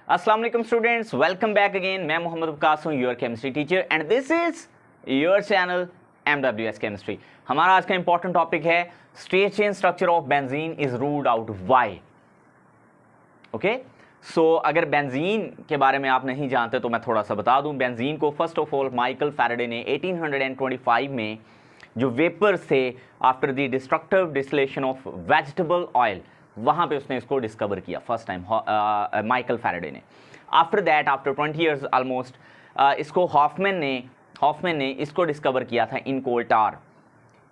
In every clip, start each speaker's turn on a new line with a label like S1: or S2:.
S1: अस्सलाम वालेकुम students, welcome back again. मैं मोहम्मद वकास हूँ, your chemistry teacher, and this is your channel MWS chemistry. हमारा आज का इंपॉर्टेंट टॉपिक है straight chain structure of benzene is ruled out why. Okay, so अगर बेंजीन के बारे में आप नहीं जानते तो मैं थोड़ा सा बता दूं। बेंजीन को first of all Michael Faraday ने 1825 में जो वेपर्स थे after the destructive distillation of vegetable oil, वहाँ पे उसने इसको डिस्कवर किया फर्स्ट टाइम माइकल फैराडे ने। After that, after 20 years almost, इसको हॉफमैन ने इसको डिस्कवर किया था इन कोल टार।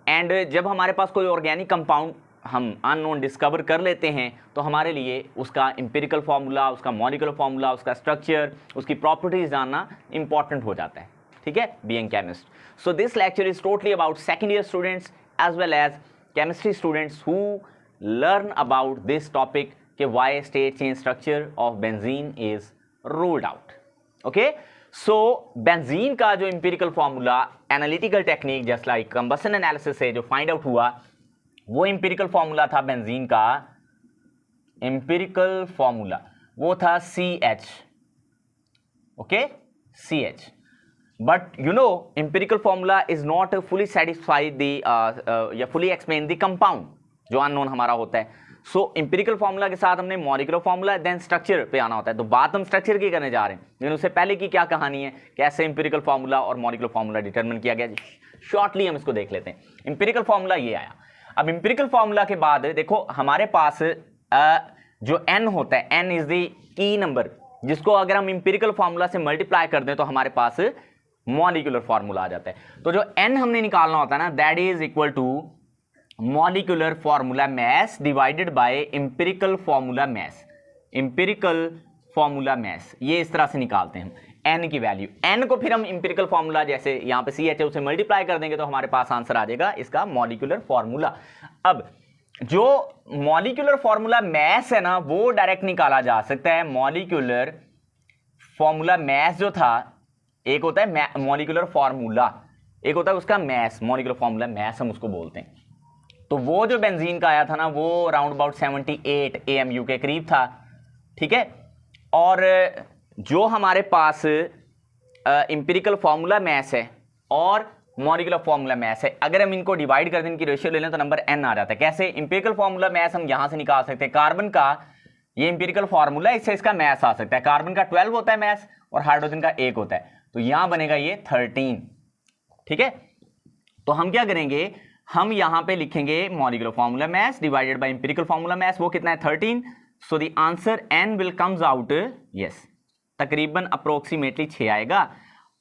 S1: एंड जब हमारे पास कोई ऑर्गेनिक कंपाउंड हम अननोन डिस्कवर कर लेते हैं तो हमारे लिए उसका एम्पिरिकल फार्मूला, उसका मॉलिक्यूलर फार्मूला, उसका स्ट्रक्चर, उसकी प्रॉपर्टीज जानना इंपॉर्टेंट हो जाता है। ठीक है, being chemist. So this lecture is totally about second year students as well as chemistry students who learn about this topic कि why state chain structure of benzene is ruled out. Okay, so benzene का जो empirical formula analytical technique just like combustion analysis से जो find out हुआ, वो empirical formula था benzene का, empirical formula वो था CH. Okay, CH. But you know empirical formula is not fully satisfy the या fully explain the compound जो अननोन हमारा होता है। सो इंपिरिकल फार्मूला के साथ हमने मॉलिक्यूलर फार्मूला देन स्ट्रक्चर पे आना होता है। तो बात हम स्ट्रक्चर की करने जा रहे हैं, लेकिन उससे पहले की क्या कहानी है, कैसे इंपिरिकल फार्मूला और मॉलिक्यूलर फार्मूला डिटरमिन किया गया, शॉर्टली हम इसको देख लेते हैं। इंपिरिकल फार्मूला ये आया। अब इंपिरिकल फार्मूला के बाद देखो हमारे पास जो n होता है, n is the key number, जिसको अगर हम इंपिरिकल फार्मूला से मल्टीप्लाई कर दें तो हमारे पास मॉलिक्यूलर फार्मूला आ जाता है। तो जो n हमने निकालना होता है ना, that is equal to molecular formula mass divided by empirical formula mass. Empirical formula mass ये इस तरह से निकालते हैं हम n की वैल्यू। n को फिर हम इंपिरिकल फार्मूला जैसे यहाँ पे CH है उसे मल्टीप्लाई कर देंगे तो हमारे पास आंसर आ जाएगा इसका मॉलिक्यूलर फार्मूला। अब जो मॉलिक्यूलर फार्मूला मास है ना, वो डायरेक्ट निकाला जा सकता है। मॉलिक्यूलर फार्मूला मास जो था, एक होता है मॉलिक्यूलर फार्मूला, एक होता है उसका मास। मॉलिक्यूलर फार्मूला मास हम उसको बोलते हैं। तो वो जो बेंजीन का आया था ना, वो राउंड अबाउट 78 AMU के करीब था। ठीक है, और जो हमारे पास इंपिरिकल फार्मूला मास है और मॉलिक्यूलर फार्मूला मास है, अगर हम इनको डिवाइड कर दें, इनकी रेशियो ले लें तो नंबर n आ जाता है। कैसे? इंपिरिकल फार्मूला मास हम यहां से निकाल सकते हैं। कार्बन का ये इंपिरिकल फार्मूला, इससे इसका मास आ सकता है। कार्बन का 12 होता है मास और हाइड्रोजन का 1 होता है, तो यहां बनेगा ये 13। ठीक है, तो हम क्या करेंगे, हम यहां पे लिखेंगे molecular formula mass divided by empirical formula मास, वो कितना है 13। So the answer n will comes out yes तकरीबन अप्रोक्सीमेटली 6 आएगा।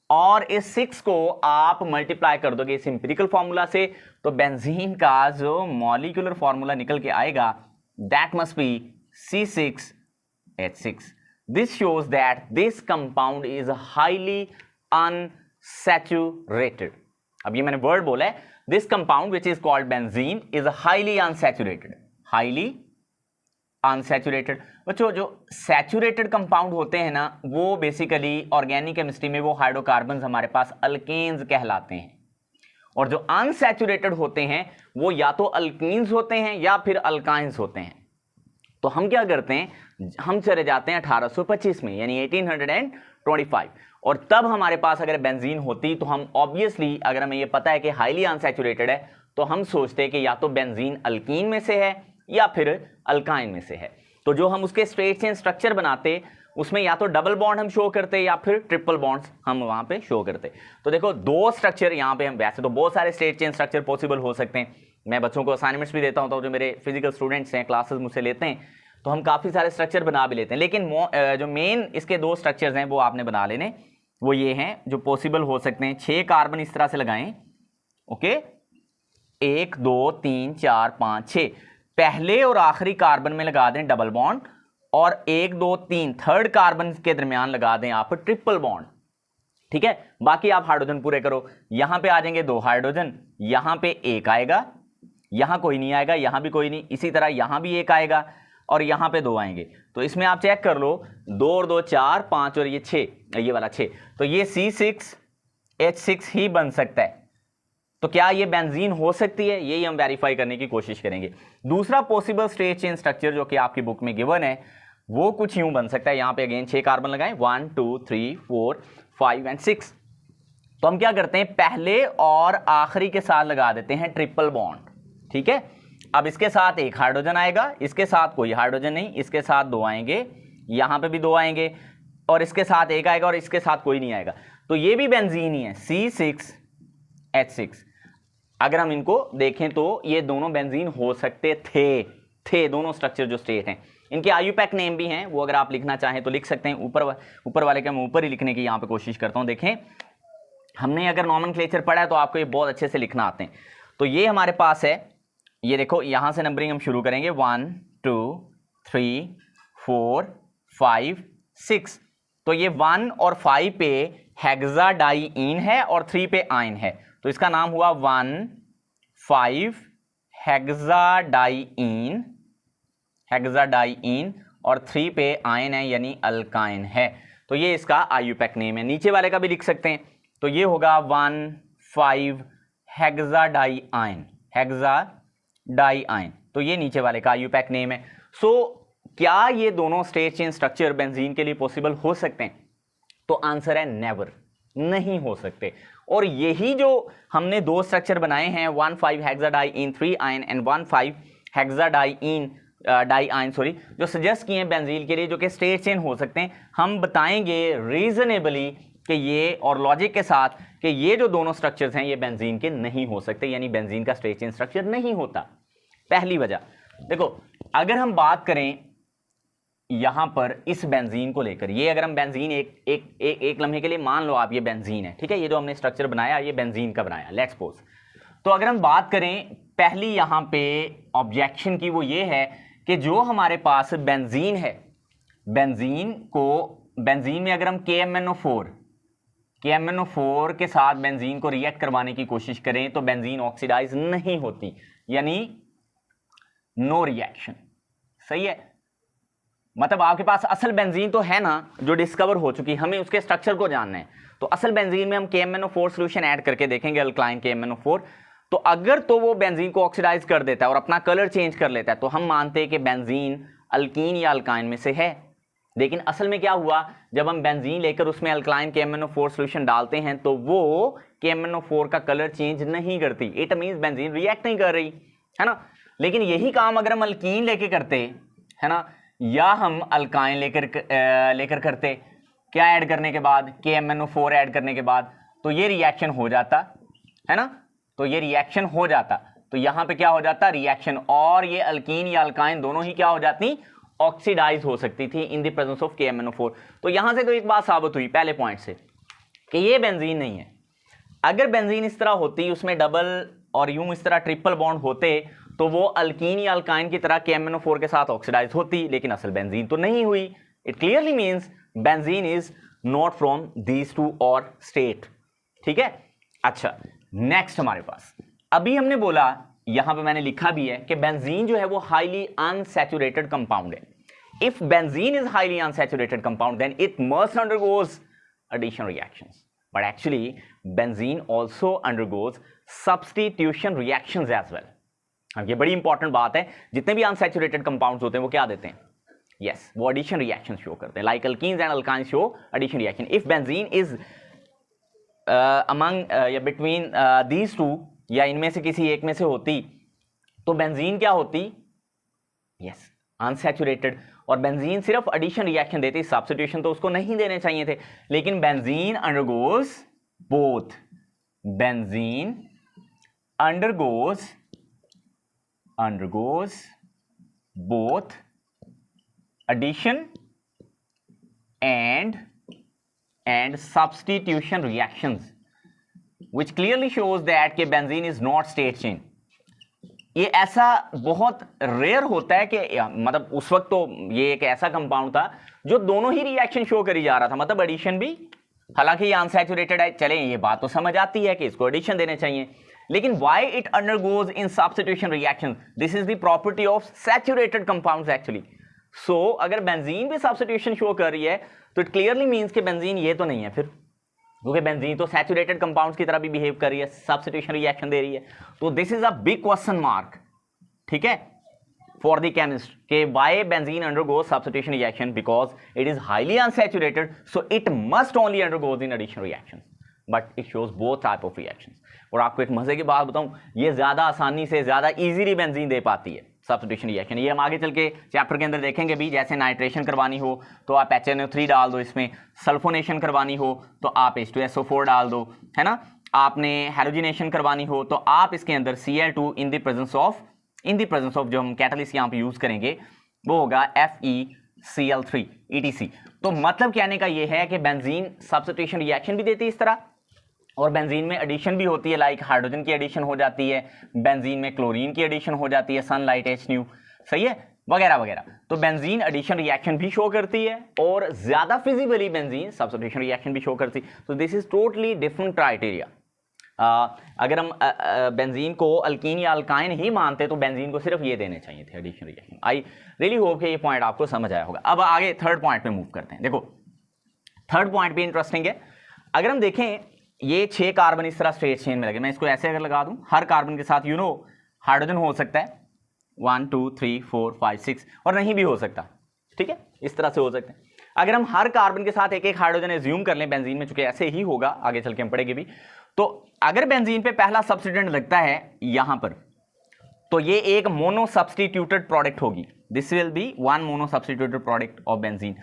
S1: और इस 6 को आप मल्टीप्लाई कर दोगे इस इंपिरिकल फार्मूला से, तो बेंजीन का जो मॉलिक्यूलर फार्मूला निकल के आएगा that must be C6H6। This shows that this compound is highly unsaturated. अब ये मैंने वर्ड बोला है, this compound which is called benzene is highly unsaturated। highly unsaturated बच्चों, जो सैचुरेटेड कंपाउंड होते हैं ना, वो बेसिकली ऑर्गेनिक केमिस्ट्री में वो हाइड्रोकार्बन्स हमारे पास अल्केन्स कहलाते हैं। और जो अनसैचुरेटेड होते हैं वो या तो अल्कीन्स होते हैं या फिर अल्काइंस होते हैं। तो हम क्या करते हैं, हम चले जाते हैं 1825 में, यानी 1825, और तब हमारे पास अगर बेंजीन होती तो हम ऑब्वियसली, अगर हमें ये पता है कि हाईली अनसैचुरेटेड है, तो हम सोचते हैं कि या तो बेंजीन अल्कीन में से है या फिर अल्काइन में से है। तो जो हम उसके स्ट्रेट चेन स्ट्रक्चर बनाते, उसमें या तो डबल बॉन्ड हम शो करते या फिर ट्रिपल बॉन्ड्स हम वहां पे शो करते। तो देखो दो स्ट्रक्चर यहाँ पे हम, वैसे तो बहुत सारे स्ट्रेट चेन स्ट्रक्चर पॉसिबल हो सकते हैं। मैं बच्चों को असाइनमेंट्स भी देता हूँ, तो जो मेरे फिजिकल स्टूडेंट्स हैं, क्लासेस मुझसे लेते हैं, तो हम काफ़ी सारे स्ट्रक्चर बना भी लेते हैं। लेकिन जो मेन इसके 2 स्ट्रक्चर्स हैं वो आपने बना लेने, वो ये हैं जो पॉसिबल हो सकते हैं। 6 कार्बन इस तरह से लगाएं। ओके, 1 2 3 4 5 6, पहले और आखिरी कार्बन में लगा दें डबल बॉन्ड, और 1 2 3 थर्ड कार्बन के दरमियान लगा दें आप ट्रिपल बॉन्ड। ठीक है, बाकी आप हाइड्रोजन पूरे करो। यहां पे आ जाएंगे 2 हाइड्रोजन, यहां पे 1 आएगा, यहां कोई नहीं आएगा, यहां भी कोई नहीं, इसी तरह यहां भी 1 आएगा और यहां पे 2 आएंगे। तो इसमें आप चेक कर लो, 2 और 2 4 5 और ये 6, ये वाला 6, तो ये C6H6 ही बन सकता है। तो क्या ये बेंजीन हो सकती है, यही हम वेरीफाई करने की कोशिश करेंगे। दूसरा पॉसिबल स्ट्रेट चेन स्ट्रक्चर जो कि आपकी बुक में गिवन है, वो कुछ यूं बन सकता है, यहां पे अगेन 6 कार्बन लगाएं, 1 2 3 4 5 एंड 6। तो हम क्या करते हैं, पहले और आखिरी के साथ लगा देते हैं ट्रिपल बॉन्ड, ठीक है। अब इसके साथ एक हाइड्रोजन आएगा, इसके साथ कोई हाइड्रोजन नहीं, इसके साथ 2 आएंगे, यहां पे भी 2 आएंगे, और इसके साथ एक आएगा, और इसके साथ कोई नहीं आएगा। तो ये भी बेंजीन ही है, C6H6। अगर हम इनको देखें तो ये दोनों बेंजीन हो सकते थे दोनों स्ट्रक्चर जो स्टेट हैं। इनके आईयूपैक नेम भी हैं, वो अगर आप लिखना चाहें तो लिख सकते हैं। ऊपर वाले का मैं ऊपर ही लिखने की यहाँ पे कोशिश करता हूँ। देखें, हमने अगर नॉमेनक्लेचर पढ़ा है तो आपको ये बहुत अच्छे से लिखना आते हैं। तो ये हमारे पास है, ये देखो यहाँ से नंबरिंग हम शुरू करेंगे, 1 2 3 4 5 6। तो ये 1 और 5 पे हेक्साडाइईन है और 3 पे आयन है, तो इसका नाम हुआ 1,5 हेक्साडाइईन और 3 पे आयन है यानी अल्काइन है। तो ये इसका आईयूपैक नेम है। नीचे वाले का भी लिख सकते हैं, तो ये होगा 1,5 हेक्साडाइईन, तो ये नीचे वाले का आईयूपैक नेम है। सो क्या ये दोनों स्टेट चेन स्ट्रक्चर बेंजीन के लिए पॉसिबल हो सकते हैं? तो आंसर है नेवर, नहीं हो सकते। और यही जो हमने 2 स्ट्रक्चर बनाए हैं, 1,5 हेक्साडाइईन 3 आयन एंड 1,5 हेक्साडाइईन डाइआयन जो सजेस्ट किए हैं बेंजीन के लिए, जो कि स्टेट चेन हो सकते हैं, हम बताएंगे रीजनेबली कि ये, और लॉजिक के साथ, कि ये जो दोनों स्ट्रक्चर्स हैं ये बेंजीन के नहीं हो सकते, यानी बेंजीन का स्टेट चेन स्ट्रक्चर नहीं होता। पहली वजह देखो, अगर हम बात करें यहां पर इस बेंजीन को लेकर, ये अगर हम बेंजीन एक लम्हे के लिए मान लो आप ये बेंजीन है, ठीक है, ये जो हमने स्ट्रक्चर बनाया ये बेंजीन का बनाया, लेट्स सपोज। तो अगर हम बात करें पहली यहां पे ऑब्जेक्शन की, वो ये है कि जो हमारे पास बेंजीन है, बेंजीन में अगर हम KMnO4 के साथ बेंजीन को रिएक्ट करवाने की कोशिश करें तो बेंजीन ऑक्सीडाइज नहीं होती, यानी नो रिएक्शन। सही है, मतलब आपके पास असल बेंजीन तो है ना जो डिस्कवर हो चुकी, हमें उसके स्ट्रक्चर को जानना है। तो असल बेंजीन में हम KMnO4 सॉल्यूशन ऐड करके देखेंगे, अल्कलाइन KMnO4, तो अगर तो वो बेंजीन को ऑक्सीडाइज कर देता है और अपना कलर चेंज कर लेता है, तो हम मानते हैं कि बेंजीन अल्कीन या अल्काइन में से है। लेकिन असल में क्या हुआ, जब हम बेंजीन लेकर उसमें अल्कलाइन KMnO4 सॉल्यूशन डालते हैं तो वो KMnO4 का कलर चेंज नहीं करती, इट मींस बेंजीन रिएक्ट नहीं कर रही, है ना। लेकिन यही काम अगर हम अल्कीन लेके करते, है ना, या हम अल्काइन लेकर करते, क्या ऐड करने के बाद, KMnO4 ऐड करने के बाद, तो ये रिएक्शन हो जाता, है ना, तो ये रिएक्शन हो जाता, तो यहां पे क्या हो जाता, रिएक्शन, और ये अल्कीन या अल्काइन दोनों ही क्या हो जाती, ऑक्सीडाइज हो सकती थी in the presence of KMnO4। तो यहां से तो एक बात साबित हुई पहले पॉइंट से कि ये बेंजीन नहीं है। अगर बेंजीन इस तरह होती, उसमें डबल और यूं इस तरह ट्रिपल बॉन्ड होते, तो वो अल्कीन या अल्काइन की तरह KMnO4 के साथ ऑक्सीडाइज होती, लेकिन असल बेंजीन तो नहीं हुई। It clearly means benzene is not from these two और स्टेट, ठीक है। अच्छा, नेक्स्ट हमारे पास, अभी हमने बोला, यहां पे मैंने लिखा भी है कि बेंजीन जो है वो हाईली अनसैचुरेटेड कंपाउंड है। If benzene is highly unsaturated compound then it must undergoes addition reactions, but actually benzene also undergoes substitution reactions as well। अब ये बड़ी इंपॉर्टेंट बात है, जितने भी अनसैचुरेटेड कंपाउंड्स होते हैं वो क्या देते हैं, यस, वो एडिशन रिएक्शन शो करते हैं, like alkenes and alkynes show addition reaction. If benzene is among या बिटवीन दीज टू, या इनमें से किसी एक में से होती, तो बेंजीन क्या होती, यस, अनसैचुरेटेड, और बेंजीन सिर्फ एडिशन रिएक्शन देती, सब्स्टिट्यूशन तो उसको नहीं देने चाहिए थे। लेकिन benzene undergoes both, benzene undergoes both addition and substitution reactions, which clearly shows that कि benzene is not state chain। ये ऐसा बहुत रेयर होता है कि, मतलब उस वक्त तो ये एक ऐसा कंपाउंड था जो दोनों ही रिएक्शन शो करी जा रहा था, मतलब एडिशन भी, हालांकि ये अनसैचुरेटेड है, चले ये बात तो समझ आती है कि इसको एडिशन देने चाहिए, लेकिन why it undergoes in substitution reaction, this is the property of saturated compounds actually। so अगर बेंजीन भी सब्स्टिट्यूशन शो कर रही है तो it clearly means कि बेंजीन ये तो नहीं है फिर, क्योंकि बेंजीन तो सैचुरेटेड कंपाउंड्स की तरह भी बिहेव कर रही है, सब्स्टिट्यूशन रिएक्शन दे रही है। तो this is a big question mark, ठीक है। for the chemist कि why benzene undergoes substitution reaction because it is highly unsaturated, so it must only undergoes in addition reactions, but it shows both type of reactions. और आपको एक मजे की बात बताऊं, ये ज्यादा आसानी से ज्यादा इजीली बेंजीन दे पाती है सब्स्टिट्यूशन रिएक्शन। ये हम आगे चल के चैप्टर के अंदर देखेंगे भी। जैसे नाइट्रेशन करवानी हो तो आप HNO3 डाल दो, इसमें सल्फोनेशन करवानी हो तो आप H2SO4 डाल दो, है ना। आपने हेलोजिनेशन करवानी हो तो आप इसके अंदर Cl2 in the presence of जो हम कैटलिस्ट यहाँ पे यूज करेंगे वो होगा FeCl3 ETC। तो मतलब कहने का ये है कि बेंजीन सब्स्टिट्यूशन रिएक्शन भी देती है इस तरह, और बेंजीन में एडिशन भी होती है, लाइक हाइड्रोजन की एडिशन हो जाती है, बेंजीन में क्लोरीन की एडिशन हो जाती है, सनलाइट HNu, सही है, वगैरह वगैरह। तो बेंजीन एडिशन रिएक्शन भी शो करती है और ज्यादा फिजिबली बेंजीन सब्स्टिट्यूशन रिएक्शन भी शो करती है। तो this is totally different criteria. अगर हम बेंजीन को अल्कीन या अल्काइन ही मानते तो बेंजीन को सिर्फ ये देने चाहिए थे addition reaction. I really hope कि ये पॉइंट आपको समझ आया होगा। अब आगे थर्ड पॉइंट पे मूव करते हैं। देखो थर्ड पॉइंट भी इंटरेस्टिंग है। अगर हम देखें ये 6 कार्बन इस तरह स्ट्रेट चेन में लगे, मैं इसको ऐसे अगर लगा दूं, हर कार्बन के साथ हाइड्रोजन हो सकता है 1 2 3 4 5 6 और नहीं भी हो सकता, ठीक है, इस तरह से हो सकता है। अगर हम हर कार्बन के साथ एक एक हाइड्रोजन एज्यूम कर लें बेंजीन में, चूंकि ऐसे ही होगा, आगे चल के हम पढ़ेंगे भी, तो अगर बेंजीन पे पहला सब्स्टिट्यूएंट लगता है यहां पर, तो ये एक मोनो सब्स्टिट्यूटेड प्रोडक्ट होगी। This will be one mono substituted product of benzene.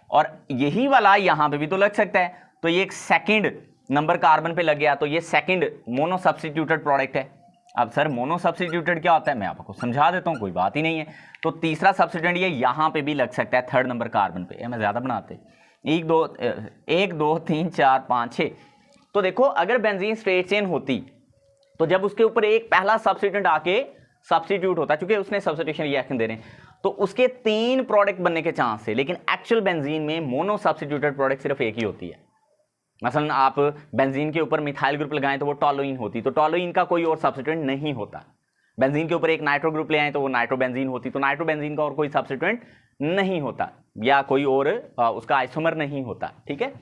S1: और यही वाला यहां पे भी तो लग सकता है, तो ये एक सेकंड नंबर कार्बन पे लग गया, तो ये सेकंड मोनो सब्स्टिट्यूटेड प्रोडक्ट है। अब सर मोनो सब्स्टिट्यूटेड क्या होता है, मैं आपको समझा देता हूं, कोई बात ही नहीं है। तो तीसरा सब्स्टिट्यूएंट ये यहां पे भी लग सकता है, थर्ड नंबर कार्बन पे। मैं ज्यादा बनाते 1 2 3 4 5 6। तो देखो अगर बेंजीन स्ट्रेट चेन होती तो जब उसके ऊपर एक पहला सब्स्टिट्यूएंट आके सब्स्टिट्यूट होता, क्योंकि उसने सब्स्टिट्यूशन रिएक्शन दे रहे हैं, तो उसके 3 प्रोडक्ट बनने के चांस है। लेकिन एक्चुअल बेंजीन में मोनो सब्स्टिट्यूटेड प्रोडक्ट सिर्फ एक ही होती है। मसलन आप बेंजीन के ऊपर मिथाइल ग्रुप लगाएं तो वो टोलुइन होती, तो टोलुइन का कोई और सब्स्टिट्यूएंट नहीं होता। बेंजीन के ऊपर एक नाइट्रो ग्रुप ले आए तो वो नाइट्रोबेंजीन होती, तो नाइट्रोबेंजीन का और कोई सब्स्टिट्यूएंट नहीं होता, या कोई और उसका आइसोमर नहीं होता, ठीक है।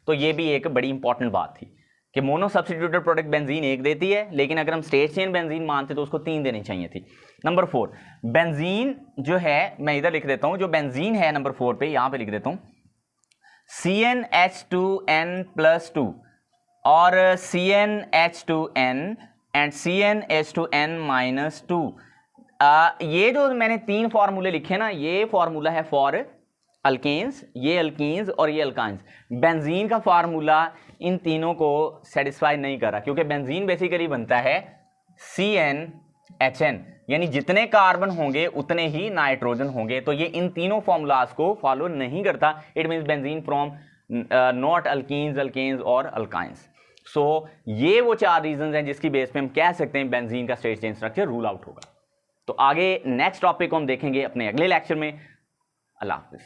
S1: तो ये भी एक बड़ी इंपॉर्टेंट बात थी कि मोनो सब्स्टिट्यूटेड प्रोडक्ट बेंजीन एक देती है, लेकिन अगर हम स्ट्रेट चेन बेंजीन मानते तो उसको 3 देनी चाहिए थी। नंबर 4 बेंजीन जो है, मैं इधर लिख देता हूं, जो बेंजीन है नंबर 4 पे, यहां पे लिख देता हूं CnH2n+2 और CnH2n एंड CnH2n-2। ये जो मैंने 3 फॉर्मूले लिखे ना, ये फॉर्मूला है फॉर अल्केन्स, ये अल्कीन्स और ये अल्काइंस। बेंजीन का फार्मूला इन तीनों को सेटिस्फाई नहीं कर रहा, क्योंकि बेंजीन बेसिकली बनता है CnHn, यानी जितने कार्बन होंगे उतने ही नाइट्रोजन होंगे। तो ये इन तीनों फॉर्मूलाज को फॉलो नहीं करता। It means benzene from not alkenes, alkanes और अल्काइंस। सो ये वो 4 रीजंस हैं जिसकी बेस पे हम कह सकते हैं बेंजीन का straight chain structure rule out होगा। तो आगे नेक्स्ट टॉपिक को हम देखेंगे अपने अगले लेक्चर में। अल्लाह हाफिज।